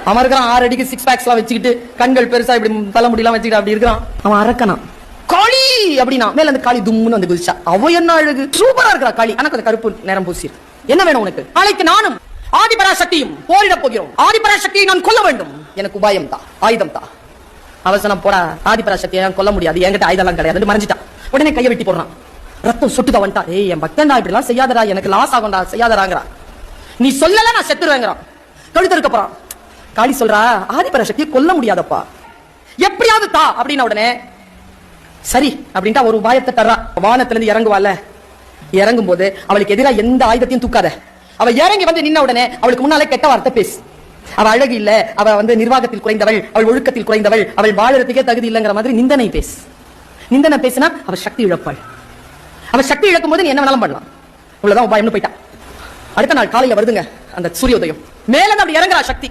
அவன் இருக்கிறான் 6 அடிக்கு 6 பேக்ஸ் எல்லாம் வச்சுக்கிட்டு கண்கள் பெருசா இப்படி தலைமுடியெல்லாம் வச்சுக்கிட்டு அப்படி இருக்கிறான். அவன் அரக்கனான். காளி அப்படின்னா மேல அந்த காளி தும்முன்னு வந்து குதிச்சா. அவ என்ன அழகு, சூப்பரா இருக்கிறா காளி. ஆனா கொஞ்சம் கருப்பு நேரம் பூசி. என்ன வேணும் உனக்கு? நாளைக்கு நானும் ஆதிபராசக்தியும் போரிட போகிறோம். ஆதிபராசக்தியை நான் கொல்ல வேண்டும். எனக்கு உபாயம் தா, ஆயுதம் தா. அவசரம் போடா, ஆதிபராசக்தியை நான் கொல்ல முடியாது, என்கிட்ட ஆயுதம் கிடையாது மறைஞ்சிட்டான். உடனே கையை வெட்டி போடுறான். ரத்தம் சொட்டுதா வந்துட்டா. ஏய் என் பக்தன்டா, இப்படி எல்லாம் செய்யாதடா, எனக்கு லாஸ் ஆகும்டா, செய்யாதடாங்கறா. நீ சொல்லல நான் செத்துருவேங்கறான். கழுத்து இருக்க போறான். காளி சொல்றா, ஆதிபராசக்தியை கொல்ல முடியாதப்பா, எப்படியாவது தா அப்படின்னா உடனே சரி அப்படின்ட்டு ஒரு உபாயத்தை தர்றா. வானத்துல இருந்து இறங்குவால, இறங்கும் போது அவளுக்கு எதிராக எந்த ஆயுதத்தையும் தூக்காத. அவ இறங்கி வந்து நின்ன உடனே அவளுக்கு முன்னாலே கெட்ட வார்த்தை பேசு. அவ அழகு இல்ல, அவ நிர்வாகத்தில் குறைந்தவள், அவள் ஒழுக்கத்தில் குறைந்தவள், அவள் வாழறதுக்கே தகுதி இல்லைங்கிற மாதிரி நிந்தனை பேசு. நிந்தனை பேசினா அவ சக்தி இழப்பாள். அவ சக்தி இழக்கும் போது நீ என்ன வேணாலும் பண்ணலாம். இவ்வளவுதான் உபாயம்னு போயிட்டா. அடுத்த நாள் காலையில வருதுங்க அந்த சூரியோதயம். மேல அப்படி இறங்குறா சக்தி.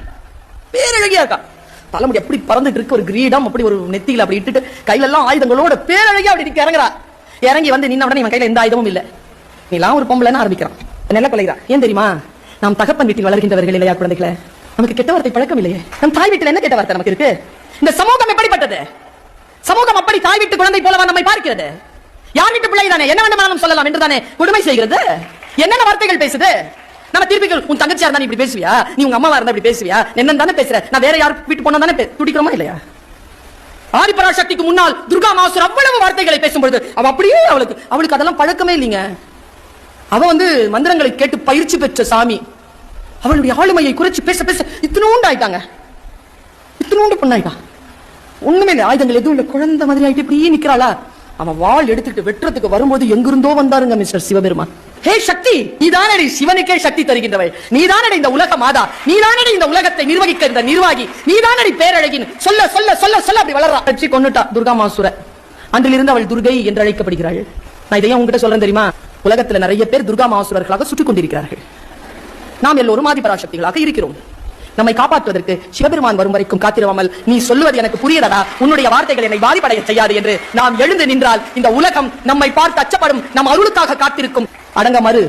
பேரழகியா இருக்கா. தலைமுடி அப்படி பறந்துட்டு இருக்கு, ஒரு கிரீடம் அப்படி ஒரு நெத்தியில அப்படி இட்டுட்டு கையில எல்லாம் ஆயுதங்களோட பேரழகியா அப்படி இறங்குறா. இறங்கி வந்து நின்ன உடனே இவன் கையில எந்த ஆயுதமும் இல்ல. நீ எல்லாம் ஒரு பொம்பளைன்னு ஆரம்பிக்கிறான். நெல்ல கொலைகிறா. ஏன் தெரியுமா? நாம் தகப்பன் வீட்டில் வளர்கின்றவர்கள் இல்லையா குழந்தைகளை, நமக்கு கெட்ட வார்த்தை பழக்கம் இல்லையே. நம் தாய் வீட்டில் என்ன கெட்ட வார்த்தை நமக்கு இருக்கு? இந்த சமூகம் எப்படிப்பட்டது? சமூகம் அப்படி தாய் வீட்டு குழந்தை போலவா நம்மை பார்க்கிறது? யார் வீட்டு பிள்ளை தானே, என்ன வேண்டுமானாலும் சொல்லலாம் என்று தானே கொடுமை செய்கிறது. என்னென்ன வார்த்தைகள் பேசுது? நம்ம திருப்பிகள் உன் தங்கச்சியா இருந்தா இப்படி பேசுவியா, நீ உங்க அம்மாவா இருந்தா இப்படி பேசுவியா, என்னன்னு தானே பேசுற. நான் வேற யார் வீட்டு போனா தானே துடிக்கிறோமா இல்லையா? ஆதிபராசக்திக்கு முன்னால் துர்கா மாசுர் அவ்வளவு வார்த்தைகளை பேசும்பொழுது அவ அப்படியே அவளுக்கு அதெல்லாம் பழக்கமே இல்லைங்க. அவ மந்திரங்களை கேட்டு பயிற்சி பெற்ற சாமி. அவளுடைய ஆளுமையை குறைச்சு பேச பேச இத்தனோண்டு ஆயிட்டாங்க. இத்தனோண்டு பொண்ணாயிட்டா. ஒண்ணுமே இல்லை, ஆயுதங்கள் எதுவும் இல்ல, குழந்தை மாதிரி ஆயிட்டு இப்படியே நிக்கிறாளா. அவன் வாள் எடுத்துக்கிட்டு வெட்டுறதுக்கு வரும்போது எங்கிருந்தோ வந்தாருங்க மிஸ்டர் சிவபெருமான். ஹே சக்தி, நீதானடி சிவனுக்கே சக்தி தருகின்றவள், நீதானடி இந்த உலக மாதா, நீதானடி இந்த உலகத்தை நிர்வகிக்க இந்த நிர்வாகி, நீதானடி பேரழகின் சொல்ல சொல்ல சொல்ல சொல்ல அப்படி வளர்றா. அடிச்சு கொன்னுட்டா துர்கா மாசுர. அன்றிலிருந்து அவள் துர்கை என்று அழைக்கப்படுகிறாள். நான் இதையும் உங்ககிட்ட சொல்றேன் தெரியுமா? உலகத்துல நிறைய பேர் துர்கா மாசுரர்களாக சுற்றிக் கொண்டிருக்கிறார்கள். நாம் எல்லோரும் ஆதிபராசக்திகளாக இருக்கிறோம். நம்மை காப்பாற்றுவதற்கு சிவபெருமான் வரும் வரைக்கும் காத்திராமல், நீ சொல்லுவது எனக்கு புரியலடா, உன்னுடைய வார்த்தைகள் என்னை பாதிப்படைய செய்யாது என்று நாம் எழுந்து நின்றால் இந்த உலகம் நம்மை பார்த்து அச்சப்படும், நம் அருளுக்காக காத்திருக்கும். அடங்க மறு.